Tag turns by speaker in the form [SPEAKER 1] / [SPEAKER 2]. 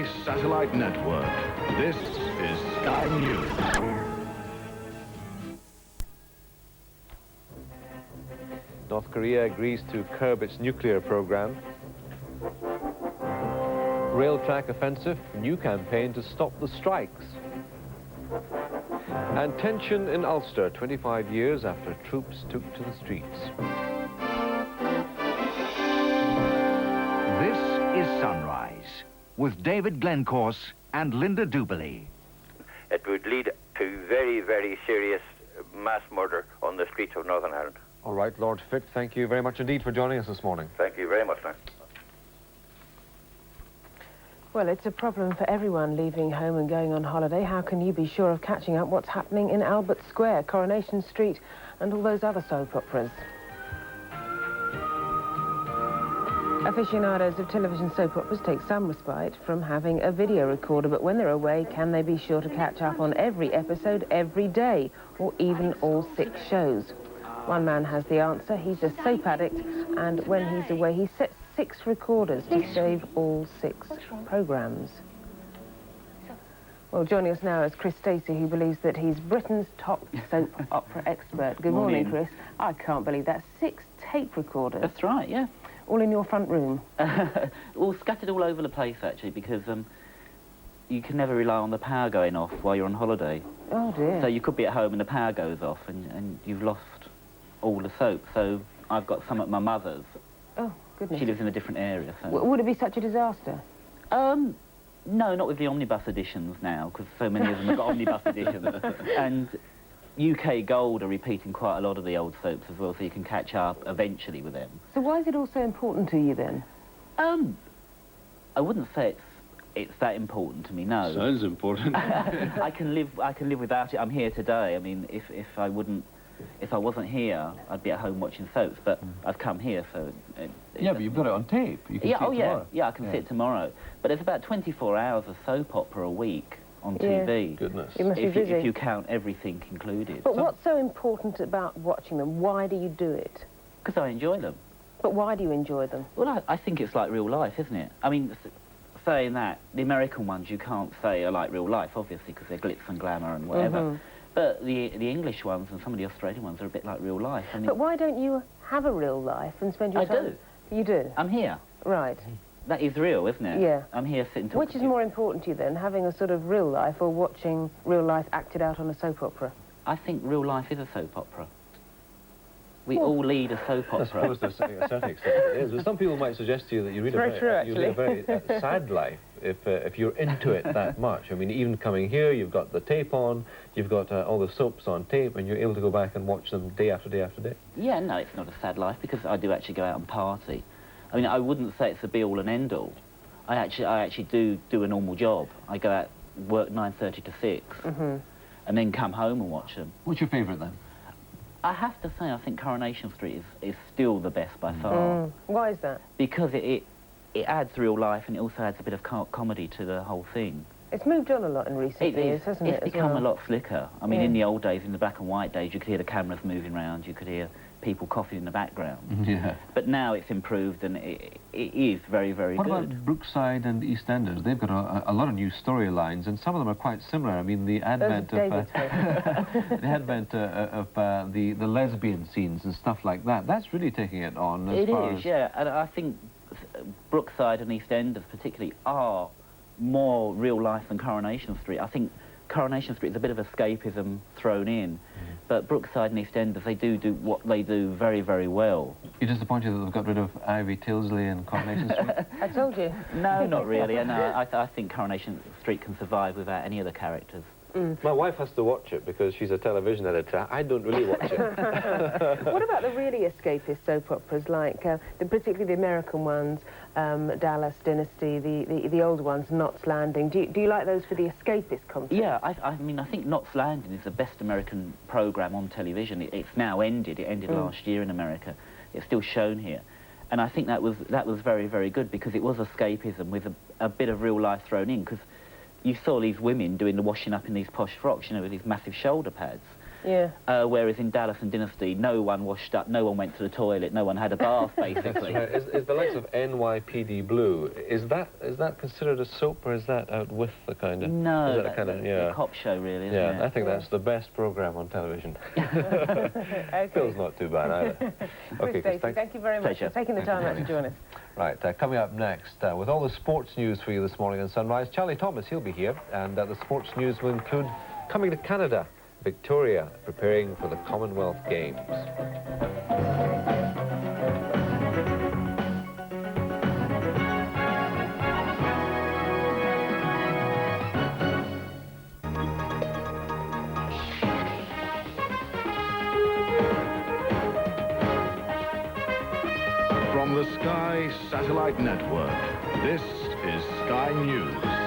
[SPEAKER 1] Sky Satellite Network. This is Sky News.
[SPEAKER 2] North Korea agrees to curb its nuclear program. Rail track offensive, new campaign to stop the strikes. And tension in Ulster, 25 years after troops took to the streets.
[SPEAKER 3] This is Sunrise, with David Glencorse and Linda Duberly.
[SPEAKER 4] It would lead to very, very serious mass murder on the streets of Northern Ireland.
[SPEAKER 2] All right, Lord Fitt, thank you very much indeed for joining us this morning.
[SPEAKER 4] Thank you very much, sir.
[SPEAKER 5] Well, it's a problem for everyone leaving home and going on holiday. How can you be sure of catching up what's happening in Albert Square, Coronation Street, and all those other soap operas? Aficionados of television soap operas take some respite from having a video recorder, but when they're away, can they be sure to catch up on every episode every day, or even all 6 shows? One man has the answer. He's a soap addict, and when he's away, he sets 6 recorders to save all 6 programmes. Well, joining us now is Chris Stacey, who believes that he's Britain's top soap opera expert. Good morning, Chris. I can't believe that. 6 tape recorders.
[SPEAKER 6] That's right, yeah.
[SPEAKER 5] All in your front room?
[SPEAKER 6] All scattered all over the place, actually, because you can never rely on the power going off while you're on holiday.
[SPEAKER 5] Oh, dear.
[SPEAKER 6] So you could be at home and the power goes off and you've lost all the soap. So I've got some at my mother's.
[SPEAKER 5] Oh, goodness.
[SPEAKER 6] She lives in a different area. So.
[SPEAKER 5] Would it be such a disaster?
[SPEAKER 6] No, not with the omnibus editions now, because so many of them have got omnibus editions. And UK Gold are repeating quite a lot of the old soaps as well, so you can catch up eventually with them.
[SPEAKER 5] So why is it all so important to you, then?
[SPEAKER 6] I wouldn't say it's that important to me, no.
[SPEAKER 7] Sounds important.
[SPEAKER 6] I can live without it. I'm here today. I mean, if I wasn't here, I'd be at home watching soaps, but I've come here, so...
[SPEAKER 7] Yeah, but you've got it on tape. You can see it tomorrow.
[SPEAKER 6] Yeah, I can see it tomorrow. But there's about 24 hours of soap opera a week on TV.
[SPEAKER 7] Goodness.
[SPEAKER 5] You must be busy.
[SPEAKER 6] If you count everything included.
[SPEAKER 5] But what's so important about watching them? Why do you do it?
[SPEAKER 6] Because I enjoy them.
[SPEAKER 5] But why do you enjoy them?
[SPEAKER 6] Well, I think it's like real life, isn't it? I mean, saying that, the American ones you can't say are like real life, obviously, because they're glitz and glamour and whatever. But the English ones and some of the Australian ones are a bit like real life. I mean,
[SPEAKER 5] but why don't you have a real life and spend your time...
[SPEAKER 6] I do.
[SPEAKER 5] You do?
[SPEAKER 6] I'm here.
[SPEAKER 5] Right.
[SPEAKER 6] That is real, isn't it?
[SPEAKER 5] Yeah.
[SPEAKER 6] I'm here sitting talking.
[SPEAKER 5] Which is more important to you, then, having a sort of real life or watching real life acted out on a soap opera?
[SPEAKER 6] I think real life is a soap opera. We all lead a soap opera.
[SPEAKER 2] I suppose to a certain extent it is. But some people might suggest to you that you lead a very sad life if you're into it that much. I mean, even coming here, you've got the tape on, you've got all the soaps on tape, and you're able to go back and watch them day after day after day.
[SPEAKER 6] Yeah, no, it's not a sad life, because I do actually go out and party. I mean, I wouldn't say it's the be-all and end-all. I actually do a normal job. I go out, work 9:30 to 6, and then come home and watch them.
[SPEAKER 7] What's your favourite, then?
[SPEAKER 6] I have to say, I think Coronation Street is still the best by far.
[SPEAKER 5] Why is that?
[SPEAKER 6] Because it adds real life, and it also adds a bit of comedy to the whole thing.
[SPEAKER 5] It's moved on a lot in recent years, hasn't it?
[SPEAKER 6] It's become a lot slicker. I mean, in the old days, in the black and white days, you could hear the cameras moving around, you could hear people coughing in the background.
[SPEAKER 7] Yeah.
[SPEAKER 6] But now it's improved, and it is very, very good.
[SPEAKER 7] What about Brookside and EastEnders? They've got a lot of new storylines, and some of them are quite similar. I mean, the advent of the lesbian scenes and stuff like that, that's really taking it on.
[SPEAKER 6] It is, yeah. And I think Brookside and EastEnders particularly are more real life than Coronation Street. I think Coronation Street is a bit of escapism thrown in, but Brookside and EastEnders, they do what they do very, very well.
[SPEAKER 7] You're disappointed that they've got rid of Ivy Tilsley and Coronation Street?
[SPEAKER 5] I told you.
[SPEAKER 6] No, not really. I think Coronation Street can survive without any of the characters.
[SPEAKER 2] My wife has to watch it because she's a television editor. I don't really watch it.
[SPEAKER 5] What about the really escapist soap operas, like particularly the American ones, Dallas, Dynasty, the old ones, Knots Landing? Do you like those for the escapist content?
[SPEAKER 6] Yeah, I mean, I think Knots Landing is the best American programme on television. It's now ended. It ended last year in America. It's still shown here. And I think that was very, very good, because it was escapism with a bit of real life thrown in, because you saw these women doing the washing up in these posh frocks, you know, with these massive shoulder pads.
[SPEAKER 5] Yeah.
[SPEAKER 6] Whereas in Dallas and Dynasty, no one washed up, no one went to the toilet, no one had a bath, basically.
[SPEAKER 2] Is the likes of NYPD Blue, is that considered a soap, or is that out with the kind of...
[SPEAKER 6] No,
[SPEAKER 2] is that a kind of,
[SPEAKER 6] a cop show, really, isn't it?
[SPEAKER 2] I think that's the best programme on television.
[SPEAKER 5] Okay.
[SPEAKER 2] Phil's not too bad either.
[SPEAKER 5] Okay, Stacey, thank you very much
[SPEAKER 6] Pleasure.
[SPEAKER 5] for taking the time out to join us.
[SPEAKER 2] Right, coming up next, with all the sports news for you this morning on Sunrise, Charlie Thomas, he'll be here, and the sports news will include coming to Canada, Victoria, preparing for the Commonwealth Games.
[SPEAKER 1] From the Sky Satellite Network, this is Sky News.